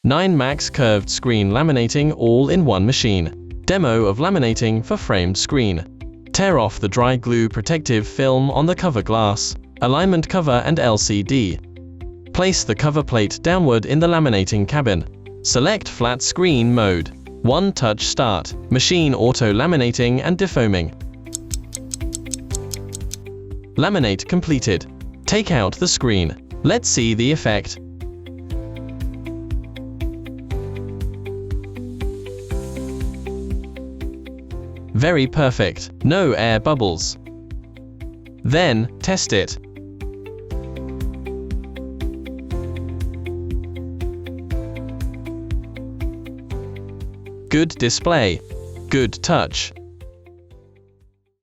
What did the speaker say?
9 max curved screen laminating all in one machine. Demo of laminating for framed screen. Tear off the dry glue protective film on the cover glass, alignment cover and LCD. Place the cover plate downward in the laminating cabin. Select flat screen mode. One touch start. Machine auto laminating and defoaming. Laminate completed. Take out the screen. Let's see the effect. Very perfect, no air bubbles. Then, test it. Good display. Good touch.